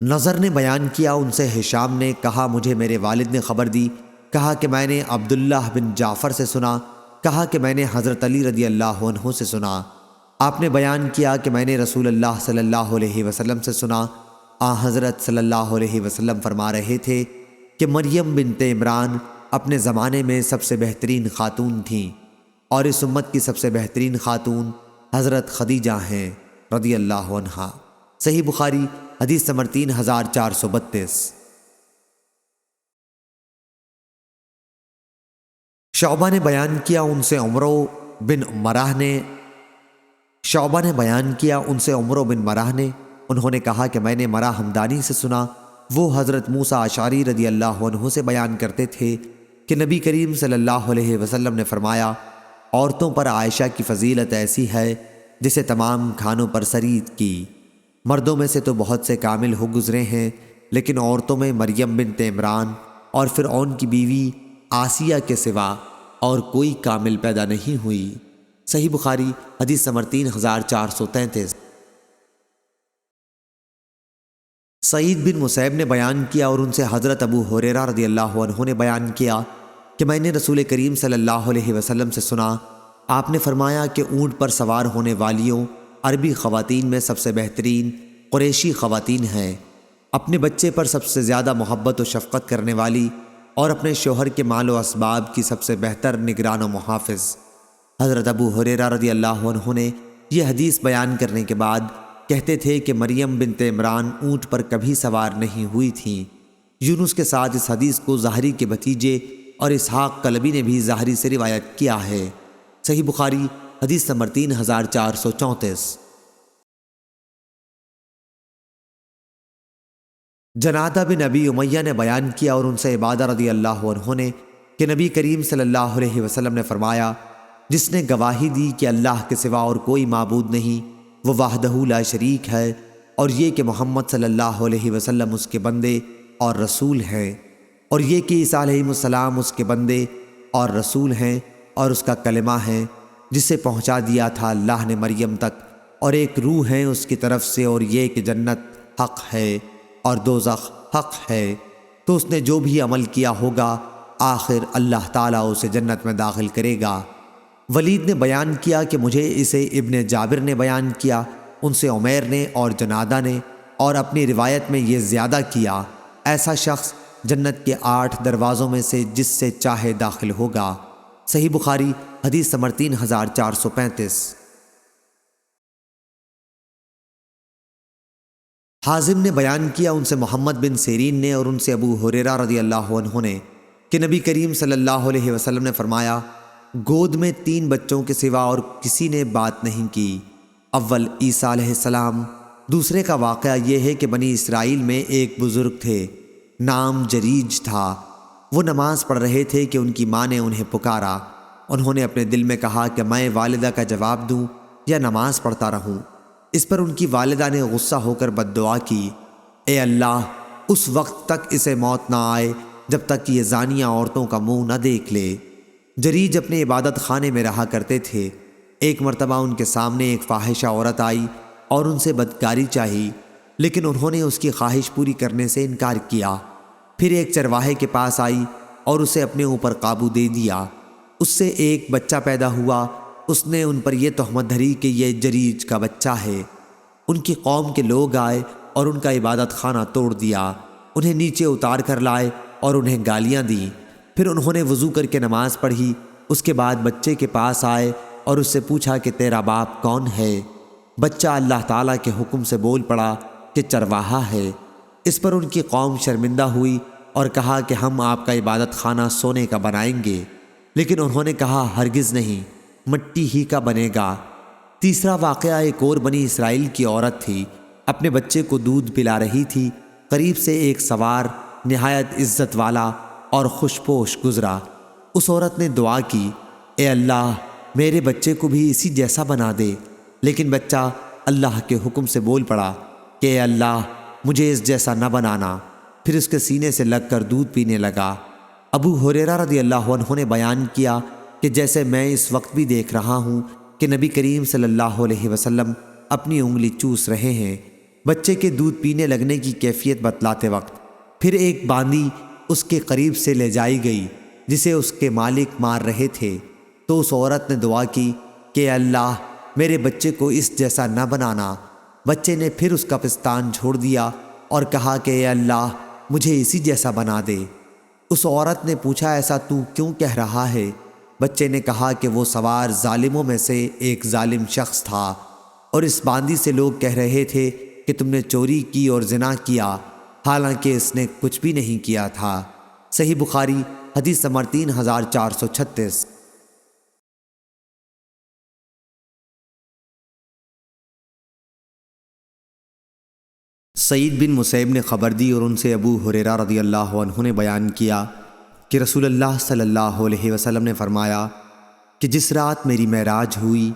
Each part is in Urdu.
نظر نے بیان کیا، ان سے ہشام نے کہا مجھے میرے والد نے خبر دی، کہا کہ میں نے عبداللہ بن جعفر سے سنا، کہا کہ میں نے حضرت علی رضی اللہ عنہ سے سنا۔ آپ نے بیان کیا کہ میں نے رسول اللہ صلی اللہ علیہ وسلم سے سنا، حضرت صلی اللہ علیہ وسلم فرما رہے تھے کہ مریم بنت عمران اپنے زمانے میں سب سے بہترین خاتون تھیں، اور اس امت کی سب سے بہترین خاتون حضرت خدیجہ ہیں رضی اللہ عنہا۔ صحیح بخاری حدیث نمبر 3432۔ شعبہ نے بیان کیا ان سے عمرو بن مرہ نے انہوں نے کہا کہ میں نے مرہ ہمدانی سے سنا، وہ حضرت موسیٰ اشعری رضی اللہ عنہ سے بیان کرتے تھے کہ نبی کریم صلی اللہ علیہ وسلم نے فرمایا، عورتوں پر عائشہ کی فضیلت ایسی ہے جسے تمام کھانوں پر سرید کی۔ مردوں میں سے تو بہت سے کامل ہو گزرے ہیں، لیکن عورتوں میں مریم بنت عمران اور فرعون کی بیوی آسیہ کے سوا اور کوئی کامل پیدا نہیں ہوئی۔ صحیح بخاری حدیث نمبر 3433۔ سعید بن مسیب نے بیان کیا اور ان سے حضرت ابو ہریرہ رضی اللہ عنہ نے بیان کیا کہ میں نے رسول کریم صلی اللہ علیہ وسلم سے سنا، آپ نے فرمایا کہ اونٹ پر سوار ہونے والیوں عربی خواتین میں سب سے بہترین قریشی خواتین ہیں، اپنے بچے پر سب سے زیادہ محبت و شفقت کرنے والی، اور اپنے شوہر کے مال و اسباب کی سب سے بہتر نگران و محافظ۔ حضرت ابو ہریرہ رضی اللہ عنہ نے یہ حدیث بیان کرنے کے بعد کہتے تھے کہ مریم بنت عمران اونٹ پر کبھی سوار نہیں ہوئی تھیں۔ یونس کے ساتھ اس حدیث کو زہری کے بھتیجے اور اسحاق کلبی نے بھی زہری سے روایت کیا ہے۔ صحیح بخاری حدیث نمبر 3434۔ جنادہ بن ابی امیہ نے بیان کیا اور ان سے عبادہ رضی اللہ عنہ نے کہ نبی کریم صلی اللہ علیہ وسلم نے فرمایا، جس نے گواہی دی کہ اللہ کے سوا اور کوئی معبود نہیں، وہ وحدہ لا شریک ہے، اور یہ کہ محمد صلی اللہ علیہ وسلم اس کے بندے اور رسول ہیں، اور یہ کہ عیسیٰ علیہ السلام اس کے بندے اور رسول ہیں اور اس کا کلمہ ہے جسے پہنچا دیا تھا اللہ نے مریم تک، اور ایک روح ہے اس کی طرف سے، اور یہ کہ جنت حق ہے اور دوزخ حق ہے، تو اس نے جو بھی عمل کیا ہوگا آخر اللہ تعالیٰ اسے جنت میں داخل کرے گا۔ ولید نے بیان کیا کہ مجھے اسے ابن جابر نے بیان کیا، ان سے عمیر نے اور جنادہ نے، اور اپنی روایت میں یہ زیادہ کیا، ایسا شخص جنت کے 8 دروازوں میں سے جس سے چاہے داخل ہوگا۔ صحیح بخاری حدیث نمبر 3435۔ حازم نے بیان کیا ان سے محمد بن سیرین نے اور ان سے ابو ہریرہ رضی اللہ عنہ نے کہ نبی کریم صلی اللہ علیہ وسلم نے فرمایا، گود میں 3 بچوں کے سوا اور کسی نے بات نہیں کی۔ اول عیسیٰ علیہ السلام۔ دوسرے کا واقعہ یہ ہے کہ بنی اسرائیل میں ایک بزرگ تھے، نام جریج تھا، وہ نماز پڑھ رہے تھے کہ ان کی ماں نے انہیں پکارا، انہوں نے اپنے دل میں کہا کہ میں والدہ کا جواب دوں یا نماز پڑھتا رہوں۔ اس پر ان کی والدہ نے غصہ ہو کر بد دعا کی، اے اللہ، اس وقت تک اسے موت نہ آئے جب تک کہ یہ زانیہ عورتوں کا منہ نہ دیکھ لے۔ جریج اپنے عبادت خانے میں رہا کرتے تھے، ایک مرتبہ ان کے سامنے ایک فاحشہ عورت آئی اور ان سے بدکاری چاہی، لیکن انہوں نے اس کی خواہش پوری کرنے سے انکار کیا۔ پھر ایک چرواہے کے پاس آئی اور اسے اپنے اوپر قابو دے دیا، اس سے ایک بچہ پیدا ہوا، اس نے ان پر یہ تہمت دھری کہ یہ جریج کا بچہ ہے۔ ان کی قوم کے لوگ آئے اور ان کا عبادت خانہ توڑ دیا، انہیں نیچے اتار کر لائے اور انہیں گالیاں دیں۔ پھر انہوں نے وضو کر کے نماز پڑھی، اس کے بعد بچے کے پاس آئے اور اس سے پوچھا کہ تیرا باپ کون ہے؟ بچہ اللہ تعالیٰ کے حکم سے بول پڑا کہ چرواہا ہے۔ اس پر ان کی قوم شرمندہ ہوئی اور کہا کہ ہم آپ کا عبادت خانہ سونے کا بنائیں گے، لیکن انہوں نے کہا ہرگز نہیں، مٹی ہی کا بنے گا۔ تیسرا واقعہ ایک اور بنی اسرائیل کی عورت تھی، اپنے بچے کو دودھ پلا رہی تھی، قریب سے ایک سوار نہایت عزت والا اور خوشپوش گزرا۔ اس عورت نے دعا کی، اے اللہ، میرے بچے کو بھی اسی جیسا بنا دے، لیکن بچہ اللہ کے حکم سے بول پڑا کہ اے اللہ، مجھے اس جیسا نہ بنانا۔ پھر اس کے سینے سے لگ کر دودھ پینے لگا۔ ابو ہریرہ رضی اللہ عنہ نے بیان کیا کہ جیسے میں اس وقت بھی دیکھ رہا ہوں کہ نبی کریم صلی اللہ علیہ وسلم اپنی انگلی چوس رہے ہیں، بچے کے دودھ پینے لگنے کی کیفیت بتلاتے وقت پھر ایک باندی اس کے قریب سے لے جائی گئی جسے اس کے مالک مار رہے تھے، تو اس عورت نے دعا کی کہ اے اللہ میرے بچے کو اس جیسا نہ بنانا۔ بچے نے پھر اس کا پستان چھوڑ دیا اور کہا کہ اے اللہ مجھے اسی جیسا بنا دے۔ اس عورت نے پوچھا ایسا تو کیوں کہہ رہا ہے؟ بچے نے کہا کہ وہ سوار ظالموں میں سے ایک ظالم شخص تھا، اور اس باندی سے لوگ کہہ رہے تھے کہ تم نے چوری کی اور زنا کیا، حالانکہ اس نے کچھ بھی نہیں کیا تھا۔ صحیح بخاری حدیث نمبر 3436۔ سعید بن مسیب نے خبر دی اور ان سے ابو ہریرہ رضی اللہ عنہ نے بیان کیا کہ رسول اللہ صلی اللہ علیہ وسلم نے فرمایا کہ جس رات میری معراج ہوئی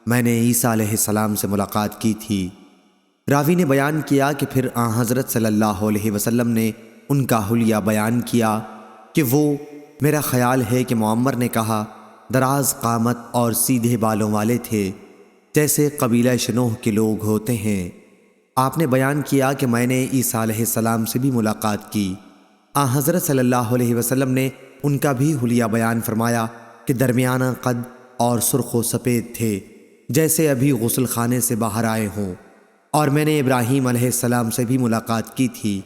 میں نے عیسیٰ علیہ السلام سے ملاقات کی تھی۔ راوی نے بیان کیا کہ پھر حضرت صلی اللہ علیہ وسلم نے ان کا حلیہ بیان کیا کہ وہ میرا خیال ہے کہ معمر نے کہا دراز قامت اور سیدھے بالوں والے تھے، جیسے قبیلہ شنوح کے لوگ ہوتے ہیں۔ آپ نے بیان کیا کہ میں نے عیسیٰ علیہ السلام سے بھی ملاقات کی۔ حضرت صلی اللہ علیہ وسلم نے ان کا بھی حلیہ بیان فرمایا کہ درمیانہ قد اور سرخ و سفید تھے، جیسے ابھی غسل خانے سے باہر آئے ہوں، اور میں نے ابراہیم علیہ السلام سے بھی ملاقات کی تھی،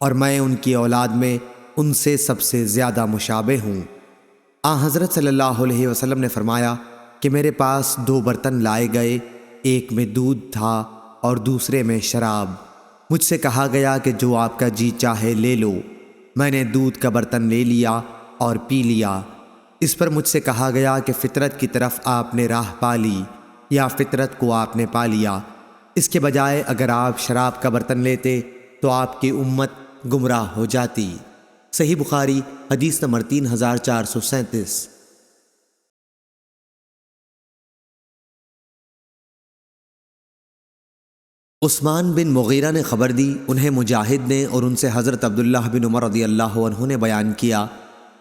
اور میں ان کی اولاد میں ان سے سب سے زیادہ مشابہ ہوں۔ حضرت صلی اللہ علیہ وسلم نے فرمایا کہ میرے پاس 2 برتن لائے گئے، ایک میں دودھ تھا اور دوسرے میں شراب۔ مجھ سے کہا گیا کہ جو آپ کا جی چاہے لے لو۔ میں نے دودھ کا برتن لے لیا اور پی لیا۔ اس پر مجھ سے کہا گیا کہ فطرت کی طرف آپ نے راہ پا لی یا فطرت کو آپ نے پا لیا، اس کے بجائے اگر آپ شراب کا برتن لیتے تو آپ کی امت گمراہ ہو جاتی۔ صحیح بخاری حدیث نمبر 3437۔ عثمان بن مغیرہ نے خبر دی، انہیں مجاہد نے اور ان سے حضرت عبداللہ بن عمر رضی اللہ عنہ نے بیان کیا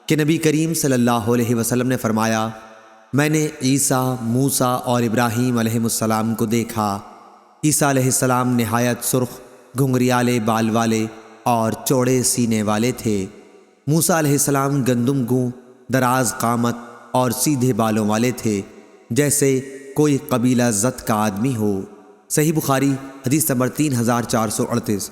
کہ نبی کریم صلی اللہ علیہ وسلم نے فرمایا میں نے عیسیٰ، موسیٰ اور ابراہیم علیہ السلام کو دیکھا۔ عیسیٰ علیہ السلام نہایت سرخ، گھنگریالے بال والے اور چوڑے سینے والے تھے۔ موسیٰ علیہ السلام گندم گوں، دراز قامت اور سیدھے بالوں والے تھے، جیسے کوئی قبیلہ زت کا آدمی ہو۔ صحیح بخاری حدیث نمبر 3438۔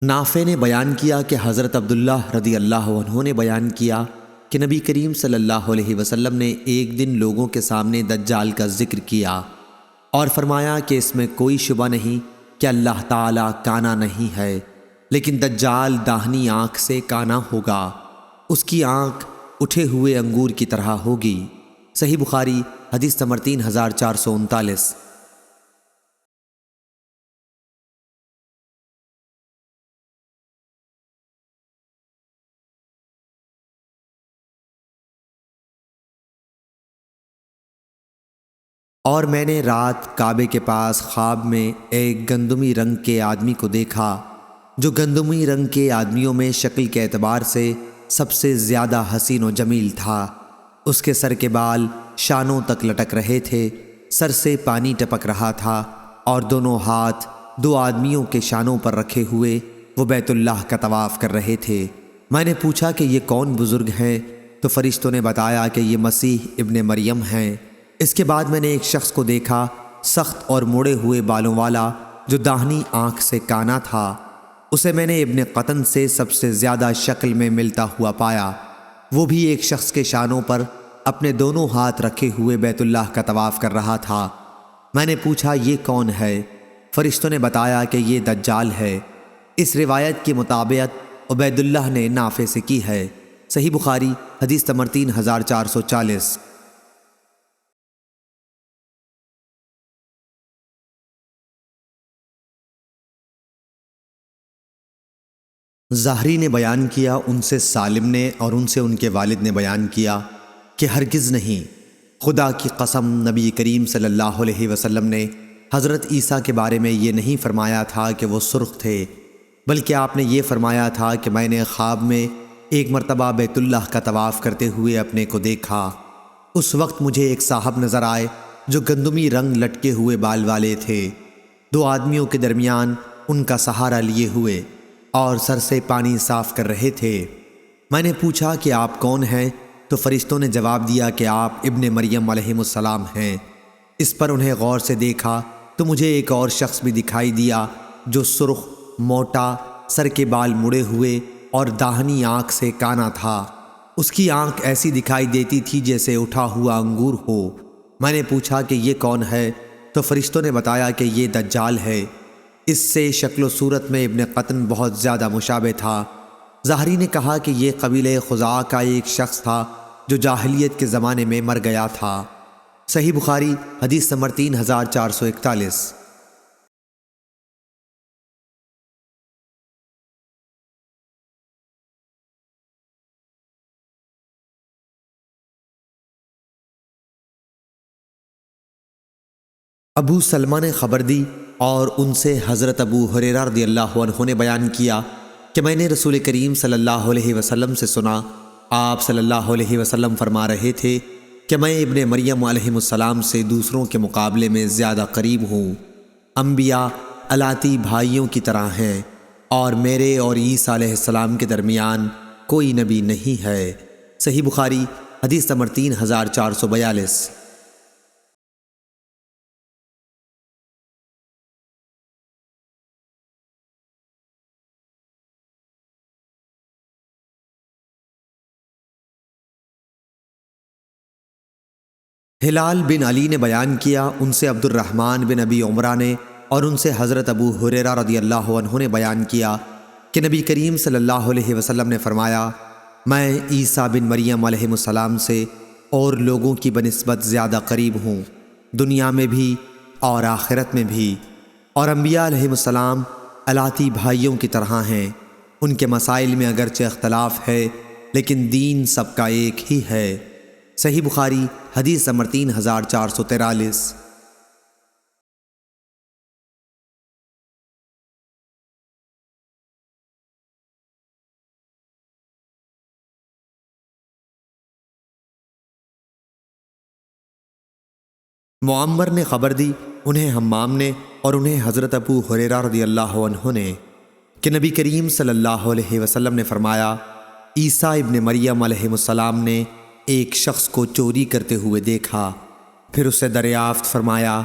نافع نے بیان کیا کہ حضرت عبداللہ رضی اللہ عنہ نے بیان کیا کہ نبی کریم صلی اللہ علیہ وسلم نے ایک دن لوگوں کے سامنے دجال کا ذکر کیا اور فرمایا کہ اس میں کوئی شبہ نہیں کہ اللہ تعالیٰ کانا نہیں ہے، لیکن دجال داہنی آنکھ سے کانا ہوگا، اس کی آنکھ اٹھے ہوئے انگور کی طرح ہوگی۔ صحیح بخاری حدیث نمبر 3439۔ اور میں نے رات کعبے کے پاس خواب میں ایک گندمی رنگ کے آدمی کو دیکھا، جو گندمی رنگ کے آدمیوں میں شکل کے اعتبار سے سب سے زیادہ حسین و جمیل تھا۔ اس کے سر کے بال شانوں تک لٹک رہے تھے، سر سے پانی ٹپک رہا تھا، اور دونوں ہاتھ 2 آدمیوں کے شانوں پر رکھے ہوئے وہ بیت اللہ کا طواف کر رہے تھے۔ میں نے پوچھا کہ یہ کون بزرگ ہیں؟ تو فرشتوں نے بتایا کہ یہ مسیح ابن مریم ہیں۔ اس کے بعد میں نے ایک شخص کو دیکھا، سخت اور موڑے ہوئے بالوں والا، جو داہنی آنکھ سے کانا تھا۔ اسے میں نے ابن قطن سے سب سے زیادہ شکل میں ملتا ہوا پایا۔ وہ بھی ایک شخص کے شانوں پر اپنے دونوں ہاتھ رکھے ہوئے بیت اللہ کا طواف کر رہا تھا۔ میں نے پوچھا یہ کون ہے؟ فرشتوں نے بتایا کہ یہ دجال ہے۔ اس روایت کی مطابقت عبید اللہ نے نافع سے کی ہے۔ صحیح بخاری حدیث نمبر 3440۔ ظاہری نے بیان کیا، ان سے سالم نے اور ان سے ان کے والد نے بیان کیا کہ ہرگز نہیں، خدا کی قسم نبی کریم صلی اللہ علیہ وسلم نے حضرت عیسیٰ کے بارے میں یہ نہیں فرمایا تھا کہ وہ سرخ تھے، بلکہ آپ نے یہ فرمایا تھا کہ میں نے خواب میں ایک مرتبہ بیت اللہ کا طواف کرتے ہوئے اپنے کو دیکھا۔ اس وقت مجھے ایک صاحب نظر آئے جو گندمی رنگ لٹکے ہوئے بال والے تھے، دو آدمیوں کے درمیان ان کا سہارا لیے ہوئے اور سر سے پانی صاف کر رہے تھے۔ میں نے پوچھا کہ آپ کون ہیں؟ تو فرشتوں نے جواب دیا کہ آپ ابن مریم علیہ السلام ہیں۔ اس پر انہیں غور سے دیکھا تو مجھے ایک اور شخص بھی دکھائی دیا جو سرخ، موٹا، سر کے بال مڑے ہوئے اور داہنی آنکھ سے کانا تھا۔ اس کی آنکھ ایسی دکھائی دیتی تھی جیسے اٹھا ہوا انگور ہو۔ میں نے پوچھا کہ یہ کون ہے؟ تو فرشتوں نے بتایا کہ یہ دجال ہے۔ اس سے شکل و صورت میں ابن قطن بہت زیادہ مشابہ تھا۔ ظاہری نے کہا کہ یہ قبیلہ خزاعہ کا ایک شخص تھا جو جاہلیت کے زمانے میں مر گیا تھا۔ صحیح بخاری حدیث نمبر 3441۔ ابو سلمہ نے خبر دی اور ان سے حضرت ابو ہریرہ رضی اللہ عنہ نے بیان کیا کہ میں نے رسول کریم صلی اللہ علیہ وسلم سے سنا، آپ صلی اللہ علیہ وسلم فرما رہے تھے کہ میں ابن مریم علیہ السلام سے دوسروں کے مقابلے میں زیادہ قریب ہوں۔ انبیاء الاتی بھائیوں کی طرح ہیں اور میرے اور عیسیٰ علیہ السلام کے درمیان کوئی نبی نہیں ہے۔ صحیح بخاری حدیث نمبر 3442۔ ہلال بن علی نے بیان کیا، ان سے عبد الرحمن بن ابی عمرہ نے اور ان سے حضرت ابو ہریرہ رضی اللہ عنہ نے بیان کیا کہ نبی کریم صلی اللہ علیہ وسلم نے فرمایا، میں عیسیٰ بن مریم علیہ السلام سے اور لوگوں کی بنسبت زیادہ قریب ہوں، دنیا میں بھی اور آخرت میں بھی، اور انبیاء علیہ السلام الاتی بھائیوں کی طرح ہیں۔ ان کے مسائل میں اگرچہ اختلاف ہے لیکن دین سب کا ایک ہی ہے۔ صحیح بخاری حدیث نمبر 3443۔ معمر نے خبر دی، انہیں حمام نے اور انہیں حضرت ابو ہریرہ رضی اللہ عنہ نے کہ نبی کریم صلی اللہ علیہ وسلم نے فرمایا، عیسیٰ ابن مریم علیہ السلام نے ایک شخص کو چوری کرتے ہوئے دیکھا، پھر اسے دریافت فرمایا،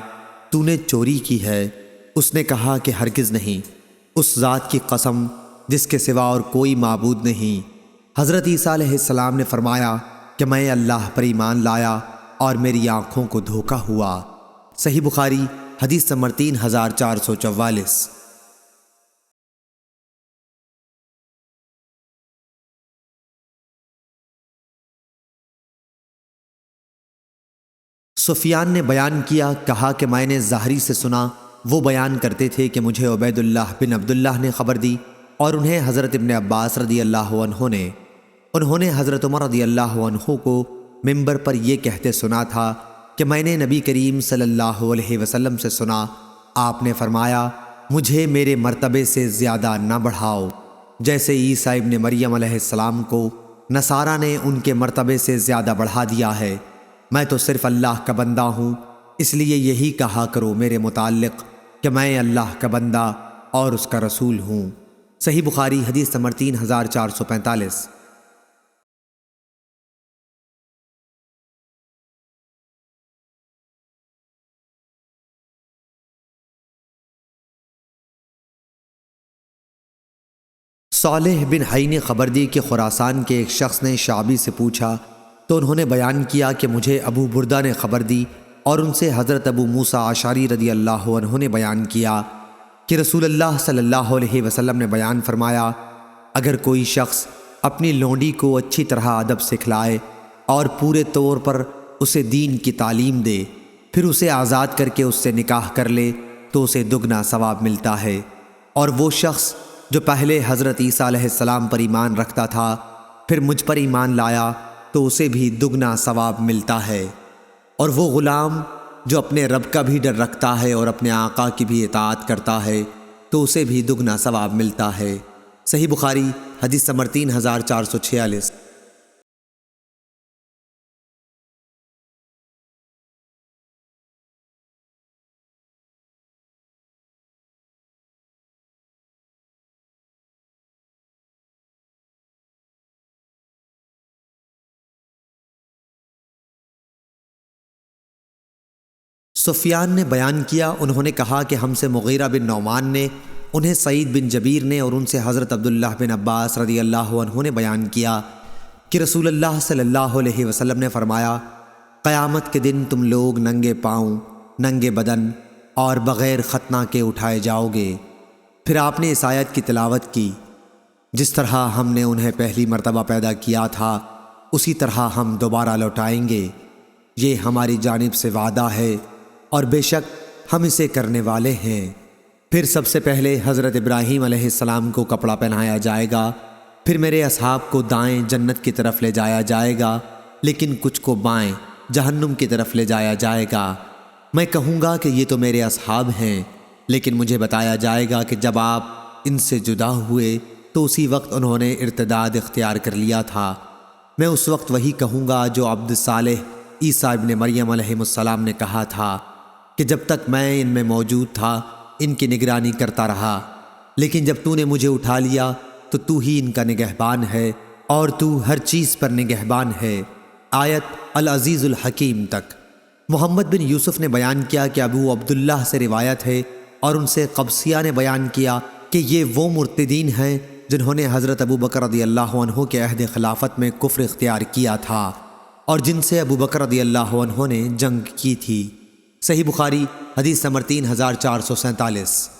تو نے چوری کی ہے؟ اس نے کہا کہ ہرگز نہیں، اس ذات کی قسم جس کے سوا اور کوئی معبود نہیں۔ حضرت عیسیٰ علیہ السلام نے فرمایا کہ میں اللہ پر ایمان لایا اور میری آنکھوں کو دھوکا ہوا۔ صحیح بخاری حدیث نمبر 3444۔ سفیان نے بیان کیا، کہا کہ میں نے ظاہری سے سنا، وہ بیان کرتے تھے کہ مجھے عبید اللہ بن عبداللہ نے خبر دی اور انہیں حضرت ابن عباس رضی اللہ عنہ نے۔ انہوں نے حضرت عمر رضی اللہ عنہ کو ممبر پر یہ کہتے سنا تھا کہ میں نے نبی کریم صلی اللہ علیہ وسلم سے سنا، آپ نے فرمایا، مجھے میرے مرتبے سے زیادہ نہ بڑھاؤ، جیسے عیسیٰ ابن مریم علیہ السلام کو نصارہ نے ان کے مرتبے سے زیادہ بڑھا دیا ہے۔ میں تو صرف اللہ کا بندہ ہوں، اس لیے یہی کہا کرو میرے متعلق کہ میں اللہ کا بندہ اور اس کا رسول ہوں۔ صحیح بخاری حدیث نمبر 3445۔ صالح بن حی نے خبر دی کہ خراسان کے ایک شخص نے شعبی سے پوچھا تو انہوں نے بیان کیا کہ مجھے ابو بردہ نے خبر دی اور ان سے حضرت ابو موسیٰ اشعری رضی اللہ عنہ نے بیان کیا کہ رسول اللہ صلی اللہ علیہ وسلم نے بیان فرمایا، اگر کوئی شخص اپنی لونڈی کو اچھی طرح ادب سکھلائے اور پورے طور پر اسے دین کی تعلیم دے، پھر اسے آزاد کر کے اس سے نکاح کر لے تو اسے دگنا ثواب ملتا ہے، اور وہ شخص جو پہلے حضرت عیسیٰ علیہ السلام پر ایمان رکھتا تھا پھر مجھ پر ایمان لایا تو اسے بھی دگنا ثواب ملتا ہے، اور وہ غلام جو اپنے رب کا بھی ڈر رکھتا ہے اور اپنے آقا کی بھی اطاعت کرتا ہے تو اسے بھی دگنا ثواب ملتا ہے۔ صحیح بخاری حدیث نمبر 3446۔ سفیان نے بیان کیا، انہوں نے کہا کہ ہم سے مغیرہ بن نعمان نے، انہیں سعید بن جبیر نے، اور ان سے حضرت عبداللہ بن عباس رضی اللہ عنہ نے بیان کیا کہ رسول اللہ صلی اللہ علیہ وسلم نے فرمایا، قیامت کے دن تم لوگ ننگے پاؤں، ننگے بدن اور بغیر ختنہ کے اٹھائے جاؤ گے۔ پھر آپ نے اس آیت کی تلاوت کی، جس طرح ہم نے انہیں پہلی مرتبہ پیدا کیا تھا اسی طرح ہم دوبارہ لوٹائیں گے، یہ ہماری جانب سے وعدہ ہے اور بے شک ہم اسے کرنے والے ہیں۔ پھر سب سے پہلے حضرت ابراہیم علیہ السلام کو کپڑا پہنایا جائے گا، پھر میرے اصحاب کو دائیں جنت کی طرف لے جایا جائے گا، لیکن کچھ کو بائیں جہنم کی طرف لے جایا جائے گا۔ میں کہوں گا کہ یہ تو میرے اصحاب ہیں، لیکن مجھے بتایا جائے گا کہ جب آپ ان سے جدا ہوئے تو اسی وقت انہوں نے ارتداد اختیار کر لیا تھا۔ میں اس وقت وہی کہوں گا جو عبد صالح عیسیٰ ابن مریم علیہ السلام نے کہا تھا کہ جب تک میں ان میں موجود تھا ان کی نگرانی کرتا رہا، لیکن جب تو نے مجھے اٹھا لیا تو ہی ان کا نگہبان ہے اور تو ہر چیز پر نگہبان ہے۔ آیت العزیز الحکیم تک۔ محمد بن یوسف نے بیان کیا کہ ابو عبداللہ سے روایت ہے اور ان سے قبسیہ نے بیان کیا کہ یہ وہ مرتدین ہیں جنہوں نے حضرت ابو بکر رضی اللہ عنہ کے عہد خلافت میں کفر اختیار کیا تھا اور جن سے ابو بکر رضی اللہ عنہ نے جنگ کی تھی۔ صحیح بخاری حدیث نمبر 3447۔